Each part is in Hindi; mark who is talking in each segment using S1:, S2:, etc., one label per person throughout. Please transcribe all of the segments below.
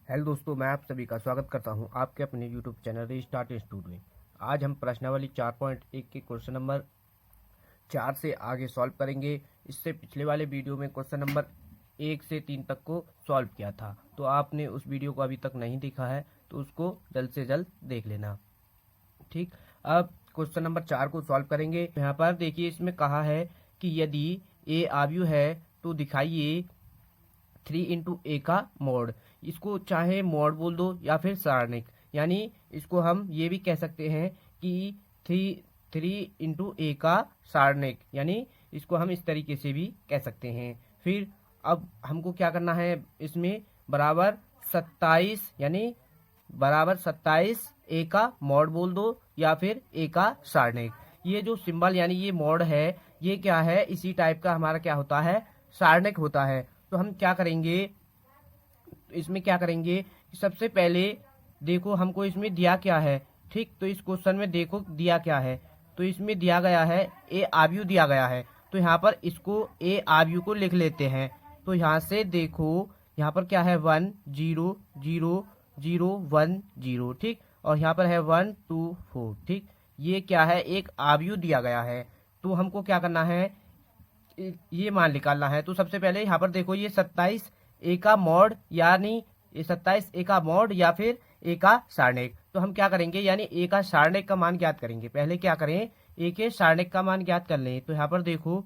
S1: हेलो दोस्तों, मैं आप सभी का स्वागत करता हूं आपके अपने यूट्यूब चैनल रीस्टार्ट इंस्टीट्यूट में। आज हम प्रश्नावली 4.1 के क्वेश्चन नंबर 4 से आगे सॉल्व करेंगे। इससे पिछले वाले वीडियो में क्वेश्चन नंबर 1 से 3 तक को सॉल्व किया था, तो आपने उस वीडियो को अभी तक नहीं देखा है तो उसको जल्द से जल्द देख लेना। ठीक, अब क्वेश्चन नंबर 4 को सॉल्व करेंगे। यहाँ पर देखिए, इसमें कहा है कि यदि ए आव्यूह है तो दिखाइए 3 × A का मॉड। इसको चाहे मॉड बोल दो या फिर सारणिक, यानी इसको हम ये भी कह सकते हैं कि 3 × A का सारणिक, यानी इसको हम इस तरीके से भी कह सकते हैं। फिर अब हमको क्या करना है, इसमें बराबर 27, यानी बराबर 27 A का मॉड बोल दो या फिर A का सारणिक। ये जो सिंबल यानी ये मॉड है, ये क्या है, इसी टाइप का हमारा क्या होता है, सारणिक होता है। तो हम क्या करेंगे, इसमें क्या करेंगे, सबसे पहले देखो हमको इसमें दिया क्या है। ठीक, तो इस क्वेश्चन में देखो दिया क्या है, तो इसमें दिया गया है ए आव्यूह दिया गया है। तो यहाँ पर इसको ए आव्यूह को लिख लेते हैं। तो यहाँ से देखो, यहाँ पर क्या है 1 0 0 0 1 0। ठीक, और यहाँ पर है 1 2 4। ठीक, ये क्या है, एक आव्यूह दिया गया है। तो हमको क्या करना है, ये मान निकालना है। तो सबसे पहले यहाँ पर देखो, ये 27 A का मॉड, यानी ये 27 A का मॉड या फिर A का सारणिक। तो हम क्या करेंगे, यानी A का सारणिक का मान ज्ञात करेंगे। पहले क्या करें, A के सारणिक का मान ज्ञात कर लें। तो यहाँ पर देखो,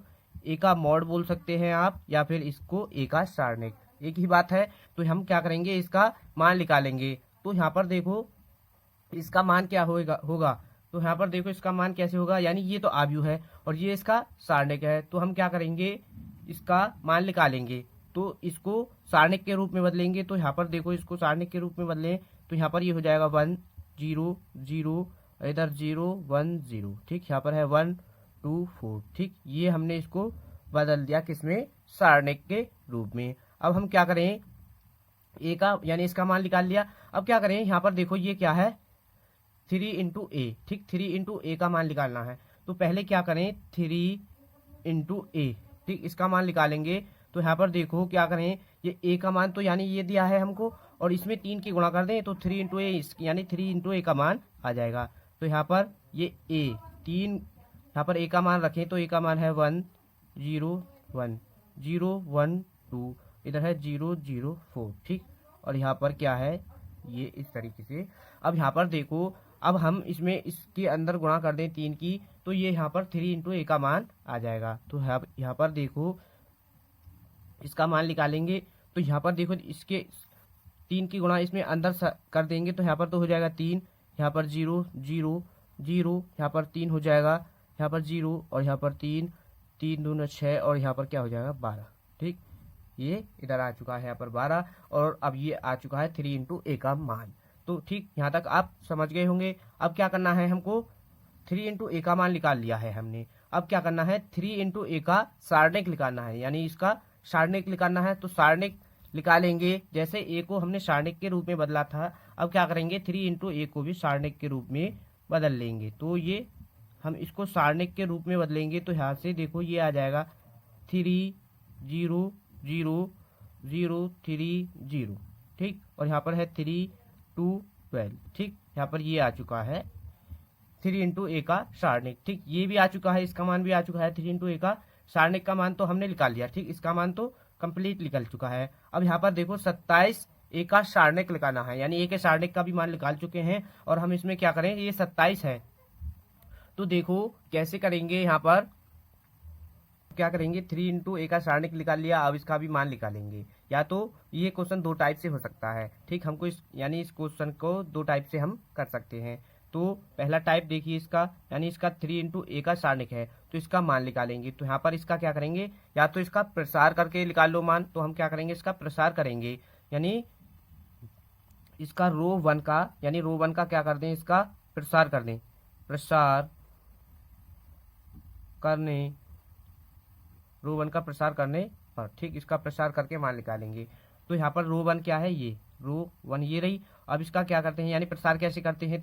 S1: A का मॉड बोल सकते हैं आप, या फिर इसको A का सारणिक, एक ही बात है। तो हम क्या करेंगे, इसका मान निकालेंगे। तो यहाँ पर देखो इसका मान क्या होगा। तो यहाँ पर देखो इसका मान कैसे होगा, यानी ये तो आव्यूह है और ये इसका सारणिक है। तो हम क्या करेंगे, इसका मान निकालेंगे। तो इसको सारणिक के रूप में बदलेंगे। तो यहाँ पर देखो, इसको सारणिक के रूप में बदलें तो यहाँ पर ये हो जाएगा 1 0 0, इधर 0 1 0। ठीक, यहाँ पर है 1 2 4। ठीक, ये हमने इसको बदल दिया किसमें, सारणिक के रूप में। अब हम क्या करें, ए का यानी इसका मान निकाल लिया। अब क्या करें, यहाँ पर देखो ये क्या है, 3 × A। ठीक, 3 × A का मान निकालना है। तो पहले क्या करें, 3 × A। ठीक, इसका मान निकालेंगे। तो यहाँ पर देखो क्या करें, ये A का मान तो यानी ये दिया है हमको, और इसमें 3 की गुणा कर दें तो 3 × A, यानी 3 × A का मान आ जाएगा। तो यहाँ पर ये A 3, यहाँ पर A का मान रखें तो A का मान है 1 0 1 0 1 2, इधर है 0 0 4। ठीक, और यहाँ पर क्या है, ये इस तरीके से। अब यहाँ पर देखो, अब हम इसमें इसके अंदर गुणा कर दें 3 की, तो ये यहाँ पर 3 × A का मान आ जाएगा। तो यहाँ पर देखो इसका मान निकालेंगे। तो यहाँ पर देखो, इसके 3 की गुणा इसमें अंदर कर देंगे तो यहाँ पर तो हो जाएगा 3, यहाँ पर 0 0 0, यहाँ पर 3 हो जाएगा, यहाँ पर 0 और यहाँ पर 3 3 दूना 6, और यहाँ पर क्या हो जाएगा 12। ठीक, ये इधर आ चुका है यहाँ पर 12, और अब ये आ चुका है 3 × A का मान। तो ठीक, यहाँ तक आप समझ गए होंगे। अब क्या करना है, हमको 3 × A का मान निकाल लिया है हमने। अब क्या करना है, 3 × A का सारणिक निकालना है, यानी इसका सारणिक निकालना है। तो सारणिक निकालेंगे, जैसे A को हमने सारणिक के रूप में बदला था, अब क्या करेंगे 3 × A को भी सारणिक के रूप में बदल लेंगे। तो ये हम इसको सारणिक के रूप में बदलेंगे। तो यहाँ से देखो ये आ जाएगा 3 0 0 0 3 0। ठीक, और यहाँ पर है 3 2 12। ठीक, यहाँ पर ये आ चुका है 3 × A का सारणिक। ठीक, ये भी आ चुका है, इसका मान भी आ चुका है 3 × A का सारणिक का मान तो हमने निकाल लिया। ठीक, इसका मान तो कंप्लीट निकल चुका है। अब यहाँ पर देखो 27 A का सारणिक निकालना है, यानी A के सारणिक का भी मान निकाल चुके हैं। और हम इसमें क्या करें, ये 27 है, तो देखो कैसे करेंगे, यहाँ पर क्या करेंगे, 3 × A का सारणिक निकाल लिया, अब इसका भी मान निकालेंगे। या तो ये क्वेश्चन 2 टाइप से हो सकता है। ठीक, हमको यानी इस क्वेश्चन को 2 टाइप से हम कर सकते हैं। तो पहला टाइप देखिए इसका, यानी इसका 3 × A का सारणिक है तो इसका मान निकालेंगे। तो यहाँ पर इसका क्या करेंगे, या तो इसका प्रसार करके निकाल लो मान। तो हम क्या करेंगे, इसका प्रसार करेंगे, यानी इसका रो 1 का, यानी रो 1 का क्या कर दें, इसका प्रसार कर दें, प्रसार करने, रो 1 का प्रसार करने पर। ठीक, इसका प्रसार करके मान निकालेंगे। तो यहाँ पर रो 1 क्या है, ये रो 1 ये रही। अब इसका क्या करते हैं, यानी प्रसार कैसे करते हैं,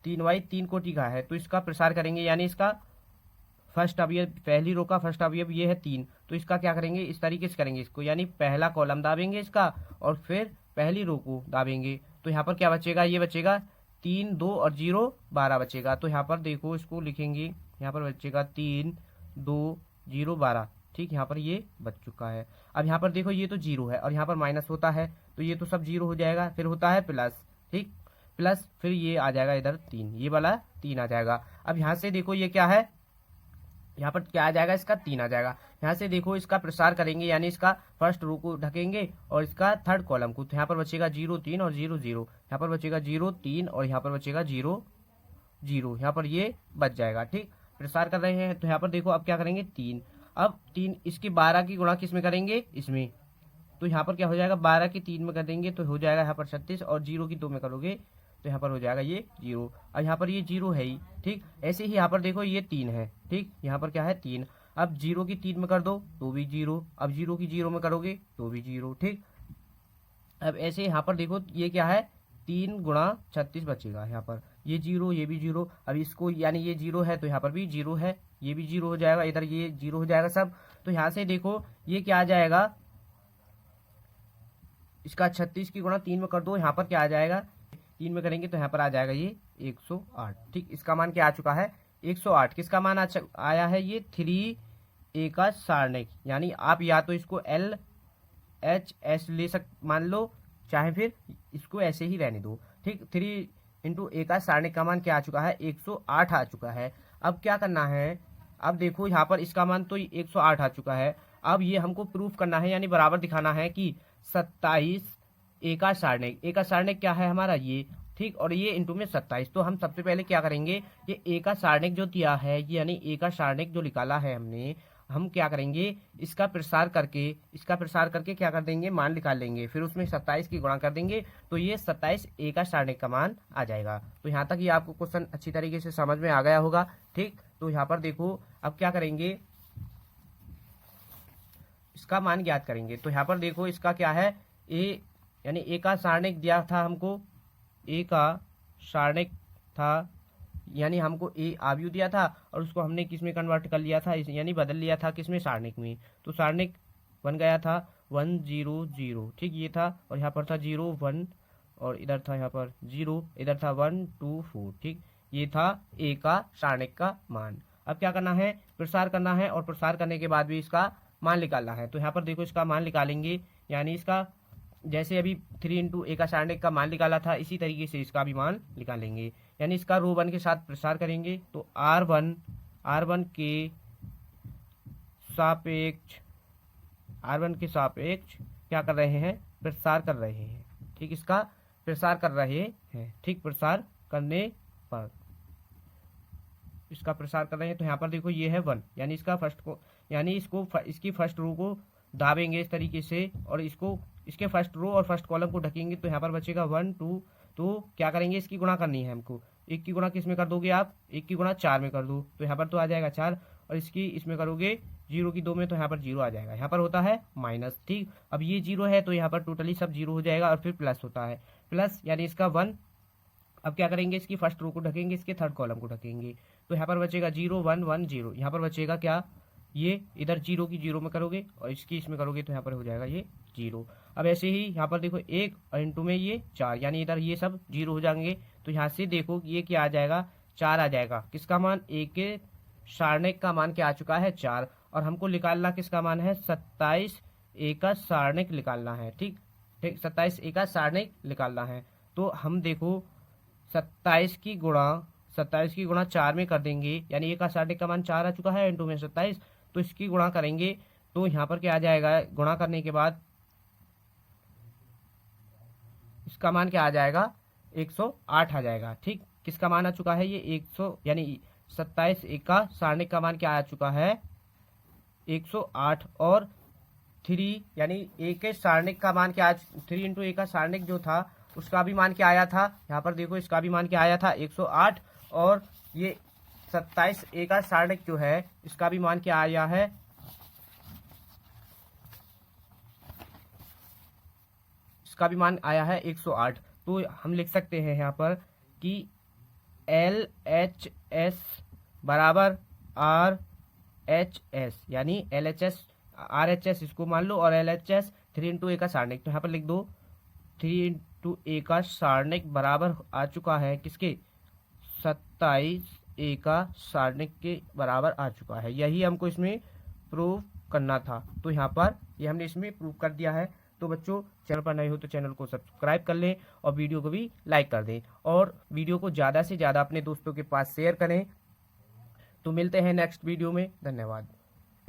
S1: 3 कोटि का है तो इसका प्रसार करेंगे, यानी इसका फर्स्ट अवयव, पहली रो का फर्स्ट अवयव ये है 3, तो इसका क्या करेंगे, इस तरीके से करेंगे इसको, यानी पहला कॉलम दाबेंगे इसका और फिर पहली रो को दाबेंगे तो यहाँ पर क्या बचेगा, ये बचेगा 3 2 और 0 12 बचेगा। तो यहाँ पर देखो इसको लिखेंगे, यहाँ पर बचेगा 3 2 0 12। ठीक, यहाँ पर ये बच चुका है। अब यहाँ पर देखो ये तो 0 है और यहाँ पर माइनस होता है तो ये तो सब 0 हो जाएगा, फिर होता है प्लस। ठीक, प्लस फिर ये आ जाएगा इधर 3, ये वाला 3 आ जाएगा। अब यहाँ से देखो ये क्या है, यहाँ पर क्या आ जाएगा, इसका 3 आ जाएगा। यहाँ से देखो इसका प्रसार करेंगे यानी इसका फर्स्ट रो को ढकेंगे और इसका थर्ड कॉलम को, तो यहाँ पर बचेगा 0 3 और 0 0, यहाँ पर बचेगा 0 3 और यहाँ पर बचेगा 0 0, यहाँ पर ये बच जाएगा। ठीक, प्रसार कर रहे हैं तो यहाँ पर देखो अब क्या करेंगे 3, अब 3 इसकी 12 की गुणा किस में करेंगे, इसमें, तो यहाँ पर क्या हो जाएगा 12 की 3 में कर देंगे तो हो जाएगा यहाँ पर 36 और 0 की 2 में करोगे तो यहाँ पर हो जाएगा ये 0। अब यहाँ पर ये 0 है ही। ठीक, ऐसे ही यहाँ पर देखो ये 3 है। ठीक, यहाँ पर क्या है 3, अब 0 की 3 में कर दो तो भी 0, अब 0 की 0 में करोगे तो भी 0। ठीक, अब ऐसे यहाँ पर देखो ये क्या है 3 गुणा 36 बचेगा, यहाँ पर ये 0 ये भी 0, अब इसको यानी ये 0 है तो यहाँ पर भी 0 है, ये भी 0 हो जाएगा, इधर ये 0 हो जाएगा सब। तो यहाँ से देखो ये क्या आ जाएगा, इसका 36 की गुणा 3 में कर दो, यहाँ पर क्या आ जाएगा 3 में करेंगे तो यहाँ पर आ जाएगा ये 108। ठीक, इसका मान क्या आ चुका है 108। किसका मान आया है ये 3a का सारणिक, यानी आप या तो इसको LHS ले मान लो, चाहे फिर इसको ऐसे ही रहने दो। ठीक, 3 इंटू a का सारणिक का मान क्या आ चुका है 108 आ चुका है। अब क्या करना है, अब देखो यहाँ पर इसका मान तो 108 आ चुका है। अब ये हमको प्रूफ करना है यानी बराबर दिखाना है कि 27 a का सारणिक, a का सारणिक क्या है हमारा ये। ठीक, और ये इंटू में 27, तो हम सबसे पहले क्या करेंगे, ये a का सारणिक जो दिया है यानी a का सारणिक जो निकाला है हमने, हम क्या करेंगे इसका प्रसार करके क्या कर देंगे मान निकाल लेंगे, फिर उसमें 27 की गुणा कर देंगे तो ये 27 a का सारणिक का मान आ जाएगा। तो यहाँ तक ये आपको क्वेश्चन अच्छी तरीके से समझ में आ गया होगा। ठीक, तो यहाँ पर देखो अब क्या करेंगे, इसका मान ज्ञात करेंगे। तो यहाँ पर देखो इसका क्या है a यानी a का सारणिक दिया था हमको, a का सारणिक था यानी हमको a आव्यूह दिया था और उसको हमने किस में कन्वर्ट कर लिया था, यानी बदल लिया था किस में, सारणिक में। तो सारणिक बन गया था 1 0 0। ठीक, ये था और यहाँ पर था 0 1 और इधर था यहाँ पर 0, इधर था 1 2 4। ठीक, ये था a का सारणिक का मान। अब क्या करना है, प्रसार करना है और प्रसार करने के बाद भी इसका मान निकालना है। तो यहाँ पर देखो इसका मान निकालेंगे, यानी इसका जैसे अभी 3 इंटू a का सारणिक का मान निकाला था इसी तरीके से इसका भी मान निकालेंगे, यानी इसका रो 1 के साथ प्रसार करेंगे तो R1 के सापेक्ष क्या कर रहे हैं, प्रसार कर रहे हैं। ठीक, इसका प्रसार कर रहे हैं। ठीक, प्रसार करने पर इसका प्रसार कर रहे हैं तो यहाँ पर देखो ये है 1, यानी इसका फर्स्ट को यानी इसकी फर्स्ट रो को दाबेंगे इस तरीके से और इसके फर्स्ट रो और फर्स्ट कॉलम को ढकेंगे तो यहाँ पर बचेगा 1 2। तो क्या करेंगे, इसकी गुणा करनी है हमको, 1 की गुणा किस में कर दोगे आप, 1 की गुणा 4 में कर दो तो यहाँ पर तो आ जाएगा 4 और इसमें करोगे 0 की 2 में तो यहाँ पर 0 आ जाएगा, यहाँ पर होता है माइनस। ठीक, अब ये 0 है तो यहाँ पर टोटली सब 0 हो जाएगा और फिर प्लस होता है, प्लस यानी इसका 1। अब क्या करेंगे, इसकी फर्स्ट रो को ढकेंगे, इसके थर्ड कॉलम को ढकेंगे तो यहाँ पर बचेगा 0 1 1 0, यहाँ पर बचेगा क्या, ये इधर 0 की 0 में करोगे और इसमें करोगे तो यहाँ पर हो जाएगा ये 0। अब ऐसे ही यहाँ पर देखो 1 और इंटू में ये 4, यानी इधर ये सब 0 हो जाएंगे तो यहाँ से देखो ये क्या आ जाएगा 4 आ जाएगा। किसका मान, a के सारणिक का मान क्या आ चुका है 4 और हमको निकालना किसका मान है 27 a का सारणिक निकालना है। ठीक, 27 a का सारणिक निकालना है तो हम देखो 27 की गुणा 4 में कर देंगे, यानी a का सारणिक का मान 4 आ चुका है इंटू में 27, तो इसकी गुणा करेंगे तो यहाँ पर क्या आ जाएगा, गुणा करने के बाद इसका मान क्या आ जाएगा 108 आ जाएगा। ठीक, किसका मान आ चुका है ये 100, यानी 27 a का सारणिक का मान क्या आ चुका है 108 और 3 यानी a के सारणिक का मान क्या 3 इंटू a का सारणिक जो था उसका भी मान क्या आया था, यहाँ पर देखो इसका भी मान क्या आया था 108 और ये 27 a का सारणिक जो है इसका भी मान क्या आया है, इसका भी मान आया है 108। तो हम लिख सकते हैं यहाँ पर कि LHS बराबर RHS, यानी LHS RHS इसको मान लो और LHS 3 इंटू a का सारणिक, तो यहाँ पर लिख दो 3 × a का सारणिक बराबर आ चुका है किसके, 27 a का सारणिक के बराबर आ चुका है। यही हमको इसमें प्रूव करना था, तो यहाँ पर ये हमने इसमें प्रूव कर दिया है। तो बच्चों चैनल पर नए हो तो चैनल को सब्सक्राइब कर लें और वीडियो को भी लाइक कर दें और वीडियो को ज़्यादा से ज़्यादा अपने दोस्तों के पास शेयर करें। तो मिलते हैं नेक्स्ट वीडियो में, धन्यवाद।